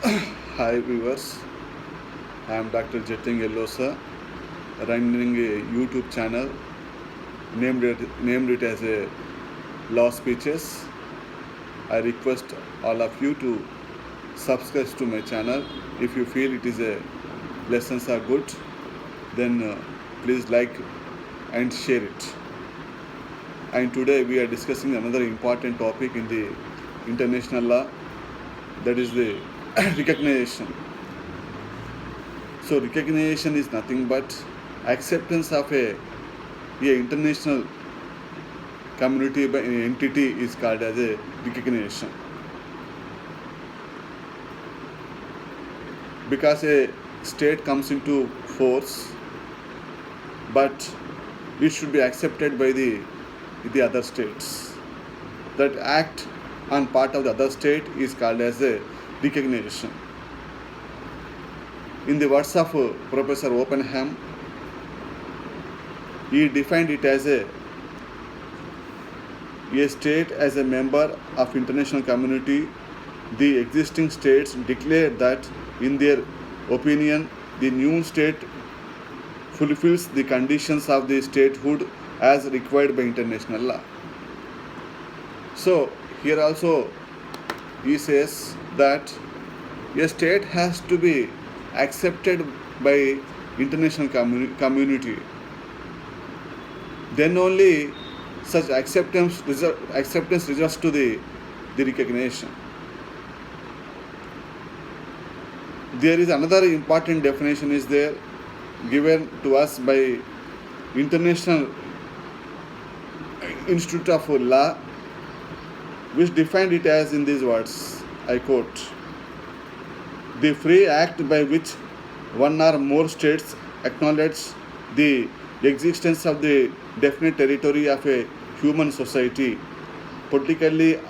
Hi viewers, I am Dr. Jetting Yellosa, running a YouTube channel named it as a Law Speeches. I request all of you to subscribe to my channel. If you feel it is a lessons are good, then please like and share it. And today we are discussing another important topic in the international law, that is the recognition. So recognition is nothing but acceptance of a international community by an entity is called as a recognition. Because a state comes into force, but it should be accepted by the other states. That act on part of the other state is called as a recognition. In the words of Professor Oppenheim, he defined it as a state as a member of international community. The existing states declare that, in their opinion, the new state fulfills the conditions of the statehood as required by international law. So here also he says that a state has to be accepted by international community. Then only such acceptance results to the recognition. There is another important definition is there given to us by International Institute of Law, which defined it as in these words, I quote, "The free act by which one or more states acknowledge the existence of the definite territory of a human society, politically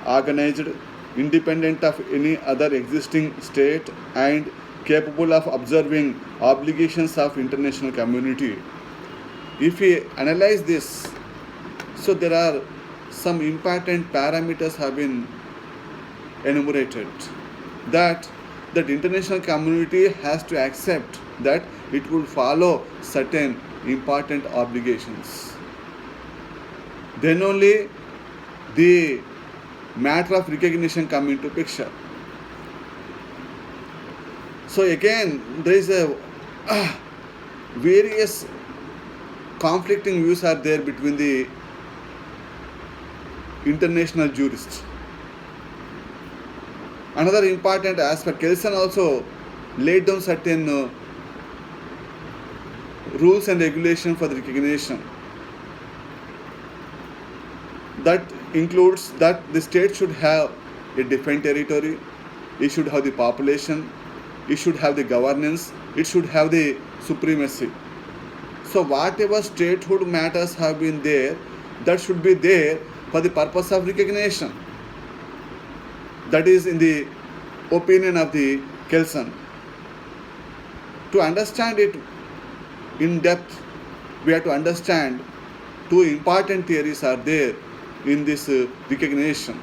organized, independent of any other existing state, and capable of observing obligations of international community." If we analyze this, so there are some important parameters have been enumerated that international community has to accept that it will follow certain important obligations. Then only the matter of recognition come into picture. So again, there is a various conflicting views are there between the international jurists. Another important aspect, Kelsen also laid down certain rules and regulations for the recognition. That includes that the state should have a defined territory, it should have the population, it should have the governance, it should have the supremacy. So whatever statehood matters have been there, that should be there for the purpose of recognition. That is in the opinion of the Kelsen. To understand it in depth, we have to understand two important theories are there in this recognition.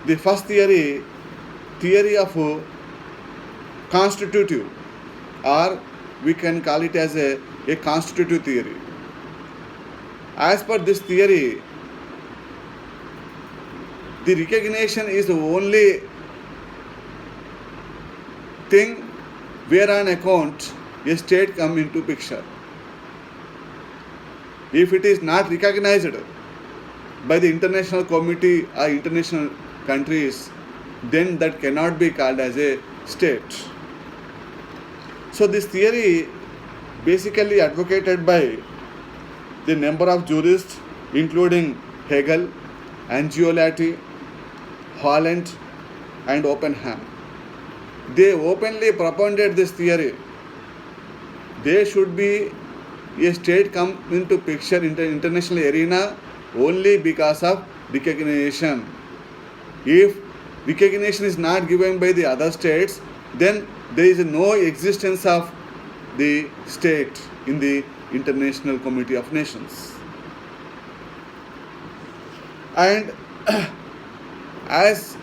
The first theory of constitutive, or we can call it as a constitutive theory. As per this theory, the recognition is the only thing where on account a state come into picture. If it is not recognized by the international committee or international countries, then that cannot be called as a state. So this theory basically advocated by the number of jurists including Hegel, Angiolati, Holland and Oppenheim. They openly propounded this theory. There should be a state come into picture in the international arena only because of recognition. If recognition is not given by the other states, then there is no existence of the state in the International Committee of Nations. And as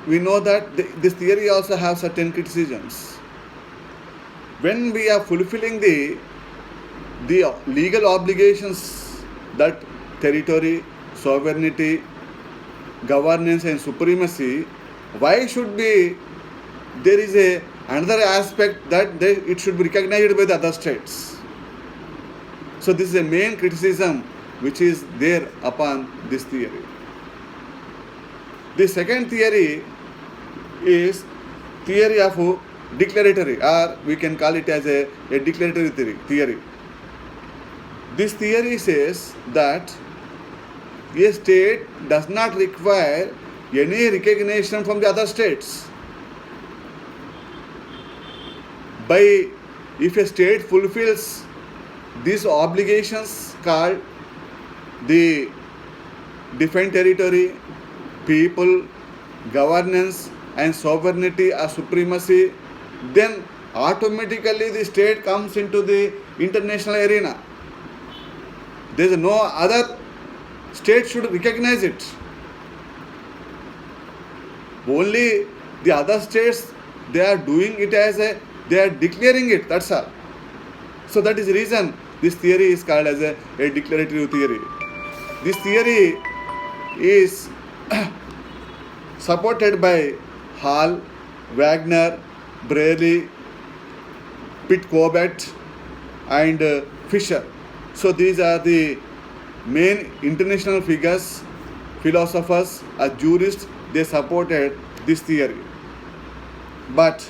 we know that this theory also has certain criticisms. When we are fulfilling the legal obligations that territory, sovereignty, governance and supremacy, why should be there is another aspect that it should be recognized by the other states. So this is a main criticism which is there upon this theory. The second theory is theory of declaratory, or we can call it as a declaratory theory. This theory says that a state does not require any recognition from the other states. If a state fulfills these obligations called the defend territory, people, governance and sovereignty or supremacy, then automatically the state comes into the international arena. There is no other state should recognize it. Only the other states, they are doing it they are declaring it, that's all. So that is the reason this theory is called as a declaratory theory. This theory is supported by Hall, Wagner, Brearley, Pitt-Cobbett and Fisher. So these are the main international figures, philosophers, jurists, they supported this theory. But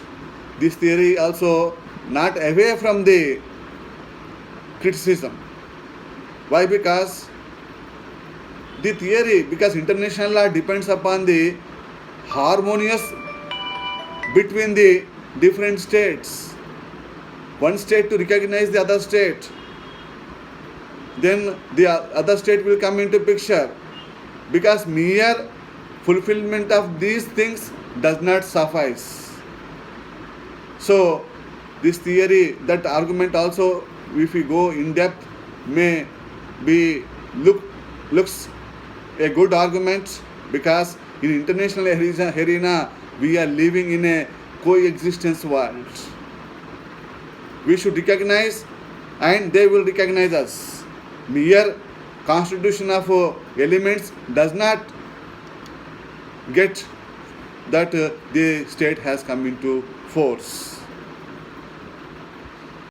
this theory also not away from the criticism. Why? Because international law depends upon the harmonious between the different states. One state to recognize the other state, then the other state will come into picture, because mere fulfillment of these things does not suffice. So this theory, that argument also, if we go in depth, may be looks a good argument, because in international arena we are living in a coexistence world. We should recognize and they will recognize us. Mere constitution of elements does not get that the state has come into force.